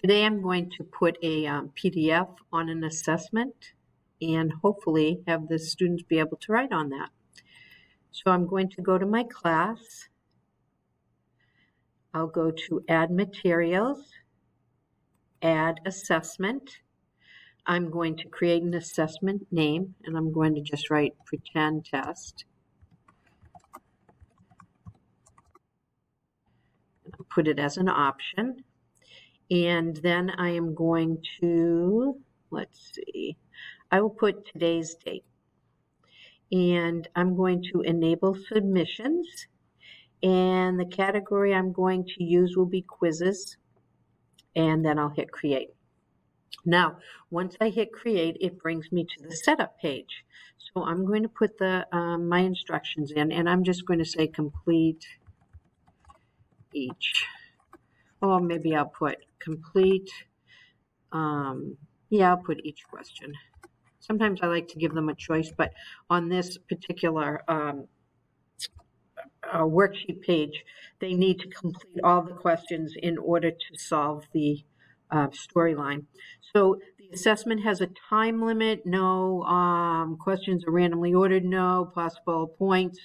Today I'm going to put a PDF on an assessment and hopefully have the students be able to write on that. So I'm going to go to my class. I'll go to Add Materials, Add Assessment. I'm going to create an assessment name, and I'm going to just write Pretend Test. I'll put it as an option. And then I am going to, let's see, I will put today's date. And I'm going to enable submissions. And the category I'm going to use will be quizzes. And then I'll hit create. Now, once I hit create, it brings me to the setup page. So I'm going to put the my instructions in, and I'm just going to say complete each. Or maybe I'll put complete, yeah, I'll put each question. Sometimes I like to give them a choice, but on this particular worksheet page, they need to complete all the questions in order to solve the storyline. So the assessment has a time limit, no, questions are randomly ordered, no, possible points.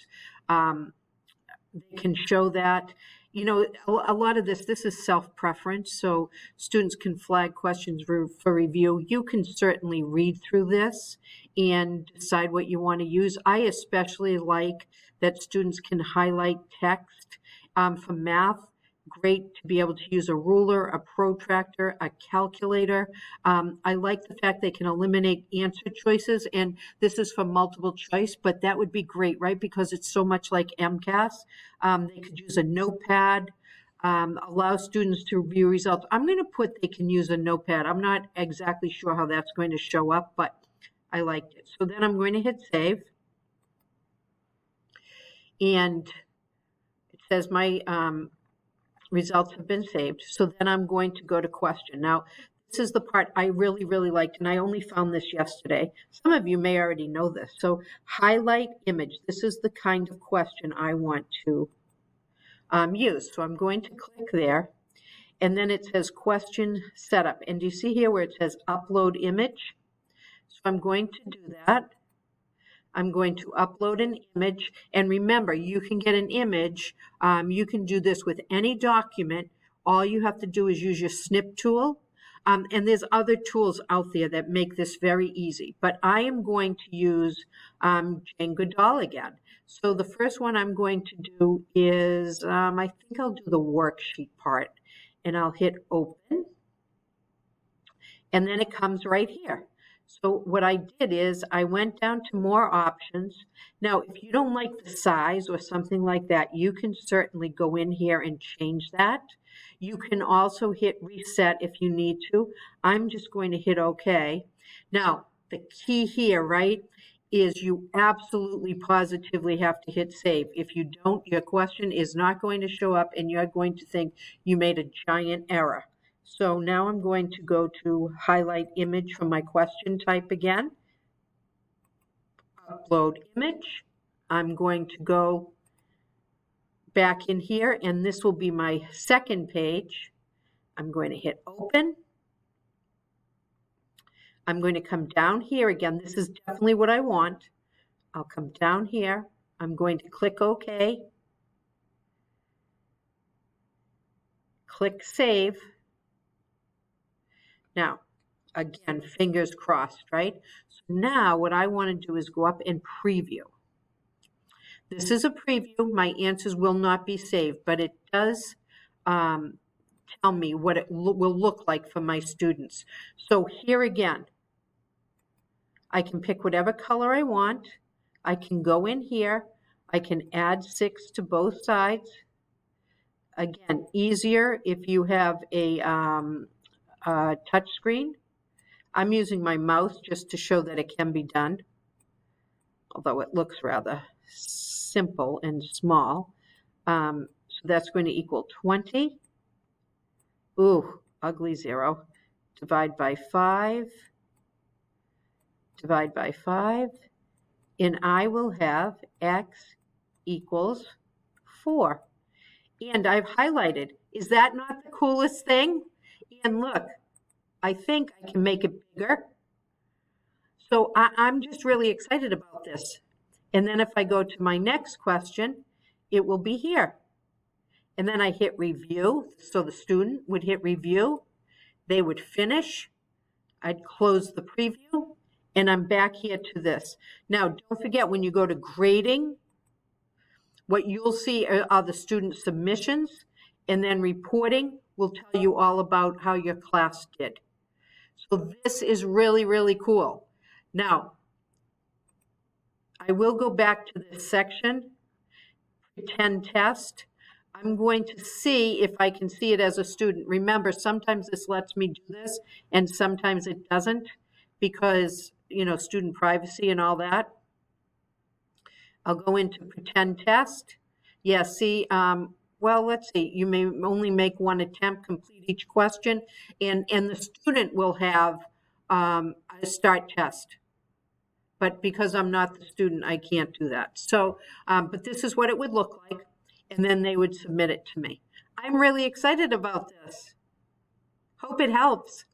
They can show that. You know, a lot of this is self-preference, so students can flag questions for review. You can certainly read through this and decide what you want to use. I especially like that students can highlight text. For math, great to be able to use a ruler, a protractor, a calculator. I like the fact they can eliminate answer choices, and this is for multiple choice, but that would be great, right? Because it's so much like MCAS. They could use a notepad, allow students to review results. I'm going to put they can use a notepad. I'm not exactly sure how that's going to show up, but I liked it. So then I'm going to hit save. And it says my results have been saved. So then I'm going to go to question. Now, this is the part I really, really liked, and I only found this yesterday. Some of you may already know this. So highlight image. This is the kind of question I want to use. So I'm going to click there, and then it says question setup. And do you see here where it says upload image? So I'm going to do that. I'm going to upload an image, and remember, you can get an image. You can do this with any document. All you have to do is use your snip tool, and there's other tools out there that make this very easy. But I am going to use Jane Goodall again. So the first one I'm going to do is, I think I'll do the worksheet part, and I'll hit open, and then it comes right here. So what I did is I went down to more options. Now, if you don't like the size or something like that, you can certainly go in here and change that. You can also hit reset if you need to. I'm just going to hit OK. Now, the key here, right, is you absolutely positively have to hit save. If you don't, your question is not going to show up and you're going to think you made a giant error. So now I'm going to go to highlight image from my question type again. Upload image. I'm going to go back in here, and this will be my second page. I'm going to hit open. I'm going to come down here again. This is definitely what I want. I'll come down here. I'm going to click OK. Click save. Now, again, fingers crossed, right? So now what I want to do is go up and preview. This is a preview. My answers will not be saved, but it does tell me what it will look like for my students. So here again, I can pick whatever color I want. I can go in here. I can add 6 to both sides. Again, easier if you have a touch screen. I'm using my mouse just to show that it can be done, although it looks rather simple and small. So that's going to equal 20. Ooh, ugly 0. Divide by 5. Divide by 5. And I will have x equals 4. And I've highlighted. Is that not the coolest thing? And look, I think I can make it bigger. So I'm just really excited about this. And then if I go to my next question, it will be here. And then I hit review. So the student would hit review. They would finish. I'd close the preview. And I'm back here to this. Now, don't forget when you go to grading, what you'll see are the student submissions. And then reporting will tell you all about how your class did. So this is really, really cool. Now, I will go back to this section, pretend test. I'm going to see if I can see it as a student. Remember, sometimes this lets me do this and sometimes it doesn't because, student privacy and all that. I'll go into pretend test. Yeah, see, well, let's see. You may only make one attempt, complete each question, and the student will have a start test. But because I'm not the student, I can't do that. So, but this is what it would look like, and then they would submit it to me. I'm really excited about this. Hope it helps.